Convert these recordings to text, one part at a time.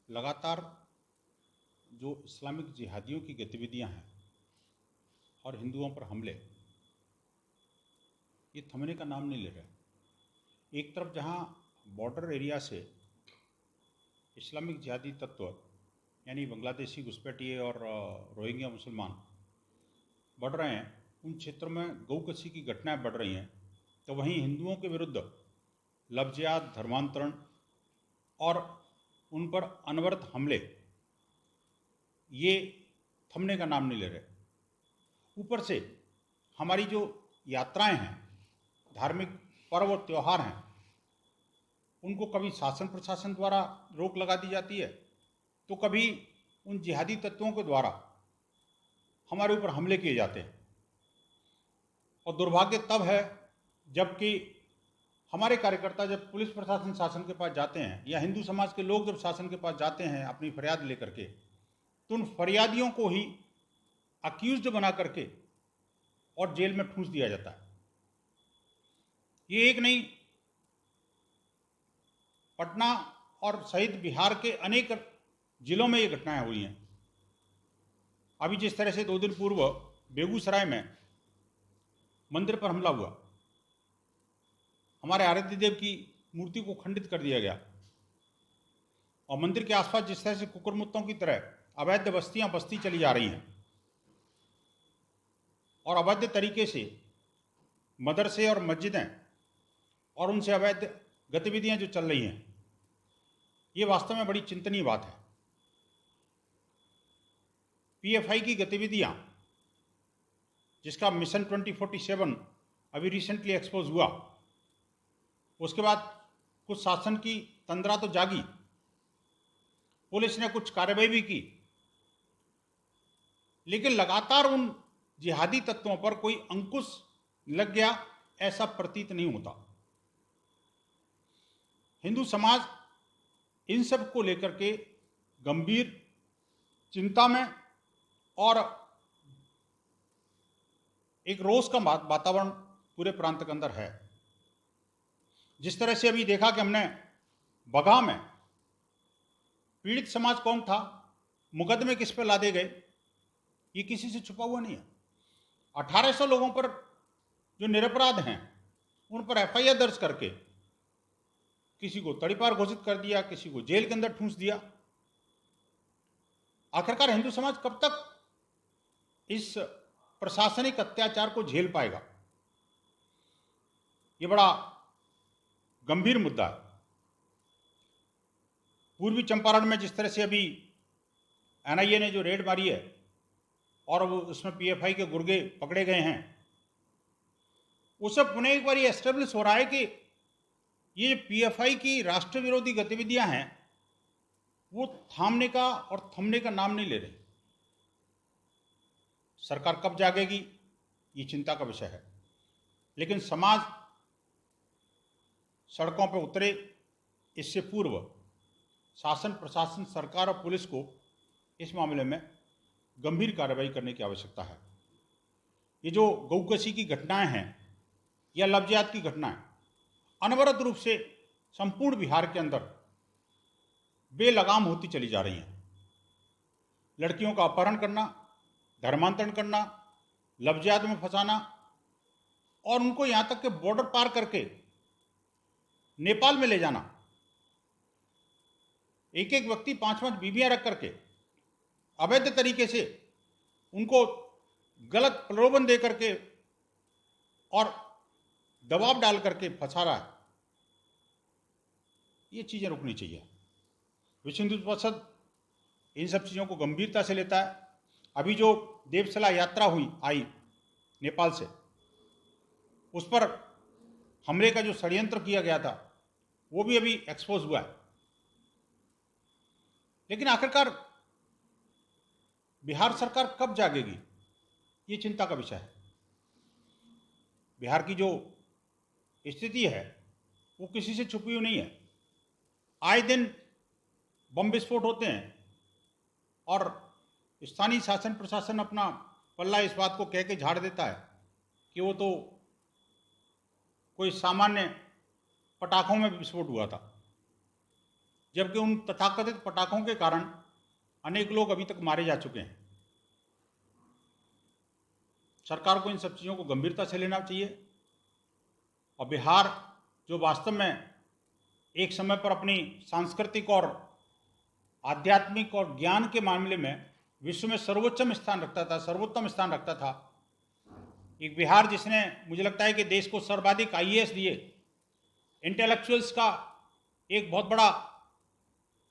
लगातार जो इस्लामिक जिहादियों की गतिविधियां हैं और हिंदुओं पर हमले, ये थमने का नाम नहीं ले रहे। एक तरफ जहां बॉर्डर एरिया से इस्लामिक जिहादी तत्व यानी बांग्लादेशी घुसपैठिए और रोहिंग्या मुसलमान बढ़ रहे हैं, उन क्षेत्रों में गौकशी की घटनाएं बढ़ रही हैं, तो वहीं हिंदुओं के विरुद्ध लफ्जियात, धर्मांतरण और उन पर अनवरत हमले, ये थमने का नाम नहीं ले रहे। ऊपर से हमारी जो यात्राएं हैं, धार्मिक पर्व और त्यौहार हैं, उनको कभी शासन प्रशासन द्वारा रोक लगा दी जाती है, तो कभी उन जिहादी तत्वों के द्वारा हमारे ऊपर हमले किए जाते हैं। और दुर्भाग्य तब है जबकि हमारे कार्यकर्ता जब पुलिस प्रशासन शासन के पास जाते हैं या हिंदू समाज के लोग जब शासन के पास जाते हैं अपनी फरियाद लेकर के, तो उन फरियादियों को ही अक्यूज्ड बना करके और जेल में ठूंस दिया जाता है। ये एक नहीं, पटना और सहित बिहार के अनेक जिलों में ये घटनाएं हुई हैं। अभी जिस तरह से 2 दिन पूर्व बेगूसराय में मंदिर पर हमला हुआ, हमारे आराध्य देव की मूर्ति को खंडित कर दिया गया और मंदिर के आसपास जिस तरह से कुकुरमुत्तों की तरह अवैध बस्तियां बस्ती चली जा रही हैं और अवैध तरीके से मदरसे और मस्जिदें और उनसे अवैध गतिविधियां जो चल रही हैं, ये वास्तव में बड़ी चिंतनीय बात है। पीएफआई की गतिविधियां, जिसका मिशन 2047 अभी रिसेंटली एक्सपोज हुआ, उसके बाद कुछ शासन की तंद्रा तो जागी, पुलिस ने कुछ कार्रवाई भी की, लेकिन लगातार उन जिहादी तत्वों पर कोई अंकुश लग गया ऐसा प्रतीत नहीं होता। हिंदू समाज इन सब को लेकर के गंभीर चिंता में और एक रोष का वातावरण पूरे प्रांत के अंदर है। जिस तरह से अभी देखा कि हमने बगहा में पीड़ित समाज कौन था, मुकदमे किस पे लादे गए, ये किसी से छुपा हुआ नहीं है। 1800 लोगों पर जो निरपराध हैं उन पर एफआईआर दर्ज करके किसी को तड़ीपार घोषित कर दिया, किसी को जेल के अंदर ठूंस दिया। आखिरकार हिंदू समाज कब तक इस प्रशासनिक अत्याचार को झेल पाएगा? ये बड़ा गंभीर मुद्दा है। पूर्वी चंपारण में जिस तरह से अभी एनआईए ने जो रेड मारी है और वो उसमें पीएफआई के गुर्गे पकड़े गए हैं, उससे पुनः एक बार ये एस्टेब्लिश हो रहा है कि ये पीएफआई की राष्ट्र विरोधी गतिविधियां हैं, वो थामने का और थमने का नाम नहीं ले रही। सरकार कब जागेगी, ये चिंता का विषय है। लेकिन समाज सड़कों पर उतरे, इससे पूर्व शासन प्रशासन, सरकार और पुलिस को इस मामले में गंभीर कार्रवाई करने की आवश्यकता है। ये जो गौकशी की घटनाएं हैं या लफ्जियात की घटनाएं अनवरत रूप से संपूर्ण बिहार के अंदर बेलगाम होती चली जा रही हैं। लड़कियों का अपहरण करना, धर्मांतरण करना, लफ्जियात में फंसाना और उनको यहाँ तक के बॉर्डर पार करके नेपाल में ले जाना। एक एक व्यक्ति 5-5 बीवियां रख करके अवैध तरीके से उनको गलत प्रलोभन दे करके और दबाव डाल करके फंसा रहा है। ये चीजें रुकनी चाहिए। विश्व हिंदू परिषद इन सब चीज़ों को गंभीरता से लेता है। अभी जो देवसला यात्रा आई नेपाल से, उस पर हमले का जो षड्यंत्र किया गया था वो भी अभी एक्सपोज हुआ है। लेकिन आखिरकार बिहार सरकार कब जागेगी, ये चिंता का विषय है। बिहार की जो स्थिति है वो किसी से छुपी हुई नहीं है। आए दिन बम विस्फोट होते हैं और स्थानीय शासन प्रशासन अपना पल्ला इस बात को कह के झाड़ देता है कि वो तो कोई सामान्य पटाखों में विस्फोट हुआ था। जबकि उन तथाकथित पटाखों के कारण अनेक लोग अभी तक मारे जा चुके हैं। सरकार को इन सब चीज़ों को गंभीरता से लेना चाहिए और बिहार जो वास्तव में एक समय पर अपनी सांस्कृतिक और आध्यात्मिक और ज्ञान के मामले में विश्व में सर्वोत्तम स्थान रखता था, एक बिहार जिसने, मुझे लगता है कि देश को सर्वाधिक आईएएस दिए, इंटेलेक्चुअल्स का एक बहुत बड़ा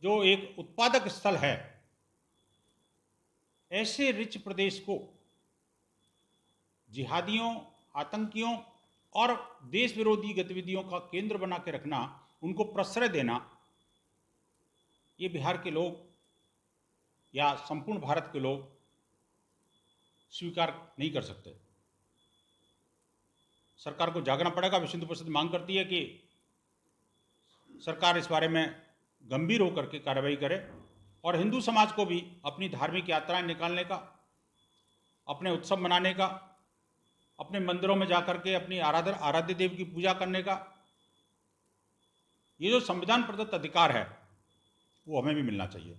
जो एक उत्पादक स्थल है, ऐसे रिच प्रदेश को जिहादियों, आतंकियों और देश विरोधी गतिविधियों का केंद्र बना के रखना, उनको प्रश्रय देना, ये बिहार के लोग या संपूर्ण भारत के लोग स्वीकार नहीं कर सकते। सरकार को जागना पड़ेगा। विश्व हिंदू परिषद मांग करती है कि सरकार इस बारे में गंभीर होकर के कार्रवाई करे और हिंदू समाज को भी अपनी धार्मिक यात्राएं निकालने का, अपने उत्सव मनाने का, अपने मंदिरों में जाकर के अपनी आराध्य देव की पूजा करने का ये जो संविधान प्रदत्त अधिकार है वो हमें भी मिलना चाहिए।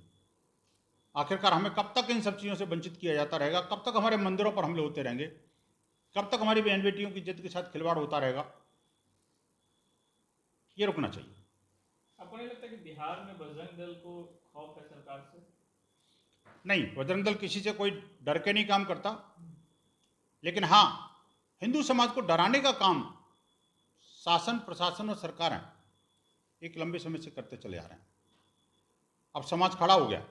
आखिरकार हमें कब तक इन सब चीज़ों से वंचित किया जाता रहेगा? कब तक हमारे मंदिरों पर हमले होते रहेंगे? कब तक हमारी बहन बेटियों की इज्जत के साथ खिलवाड़ होता रहेगा? ये रुकना चाहिए। आपको नहीं लगता कि बिहार में बजरंग दल को खौफ है सरकार से? नहीं, बजरंग दल किसी से कोई डर के नहीं काम करता, लेकिन हाँ, हिंदू समाज को डराने का काम शासन, प्रशासन और सरकार एक लंबे समय से करते चले आ रहे हैं। अब समाज खड़ा हो गया।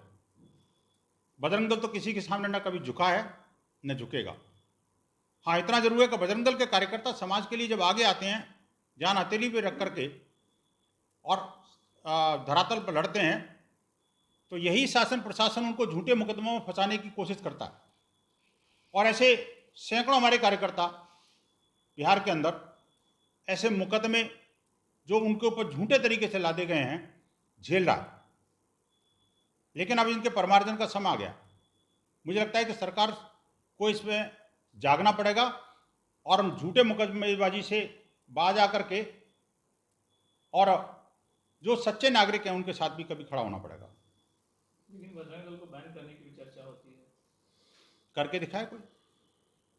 बजरंग दल तो किसी के सामने न कभी झुका है न झुकेगा। हाँ, इतना जरूर है कि बजरंग दल के कार्यकर्ता समाज के लिए जब आगे आते हैं, जान हथेली पे रख करके और धरातल पर लड़ते हैं, तो यही शासन प्रशासन उनको झूठे मुकदमों में फंसाने की कोशिश करता है। और ऐसे सैकड़ों हमारे कार्यकर्ता बिहार के अंदर ऐसे मुकदमे जो उनके ऊपर झूठे तरीके से लादे गए हैं झेल रहा है। लेकिन अब इनके परमार्जन का समय आ गया। मुझे लगता है कि सरकार को इसमें जागना पड़ेगा और हम झूठे मुकदमेबाजी से बाज आकर के और जो सच्चे नागरिक हैं उनके साथ भी कभी खड़ा होना पड़ेगा। लेकिन बजरंग दल को बैन करने की भी चर्चा होती है। करके दिखाए कोई।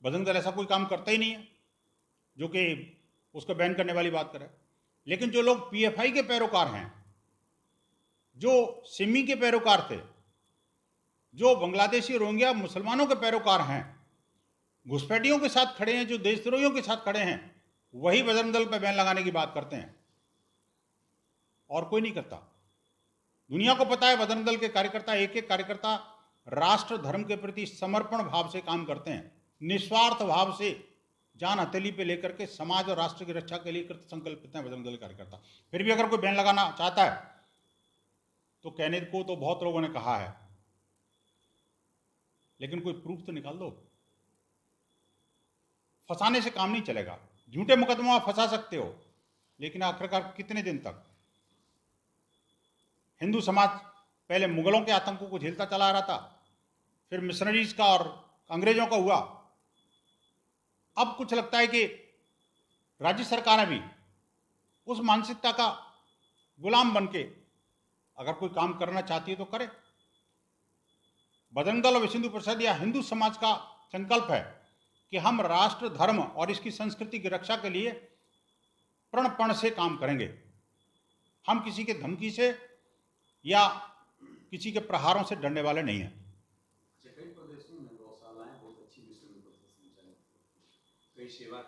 बजरंग दल ऐसा कोई काम करता ही नहीं है जो कि उसको बैन करने वाली बात करे। लेकिन जो लोग पीएफआई के पैरोकार हैं, जो सिमी के पैरोकार थे, जो बांग्लादेशी रोहिंग्या मुसलमानों के पैरोकार हैं, घुसपैठियों के साथ खड़े हैं, जो देशद्रोहियों के साथ खड़े हैं, वही बजरंग दल पर बैन लगाने की बात करते हैं और कोई नहीं करता। दुनिया को पता है बजरंग दल के कार्यकर्ता, एक एक कार्यकर्ता राष्ट्र धर्म के प्रति समर्पण भाव से काम करते हैं, निस्वार्थ भाव से जान हथेली पे लेकर के समाज और राष्ट्र की रक्षा के लिए कृत संकल्पित हैं बजरंग दल कार्यकर्ता। फिर भी अगर कोई बैन लगाना चाहता है तो कहने को तो बहुत लोगों ने कहा है, लेकिन कोई प्रूफ तो निकाल दो। फंसाने से काम नहीं चलेगा। झूठे मुकदमा आप फंसा सकते हो, लेकिन आखिरकार कितने दिन तक? हिंदू समाज पहले मुगलों के आतंकों को झेलता चला आ रहा था, फिर मिशनरीज का और अंग्रेजों का हुआ। अब कुछ लगता है कि राज्य सरकारें भी उस मानसिकता का गुलाम बनके अगर कोई काम करना चाहती है तो करे। बजरंग दल और विश्व हिंदू परिषद या हिंदू समाज का संकल्प है कि हम राष्ट्र धर्म और इसकी संस्कृति की रक्षा के लिए प्रणपण से काम करेंगे। हम किसी के धमकी से या किसी के प्रहारों से डरने वाले नहीं हैं। कई प्रदेशों में गौशालाएं बहुत अच्छी विश्व हिंदू परिषद संचालित, कई सेवा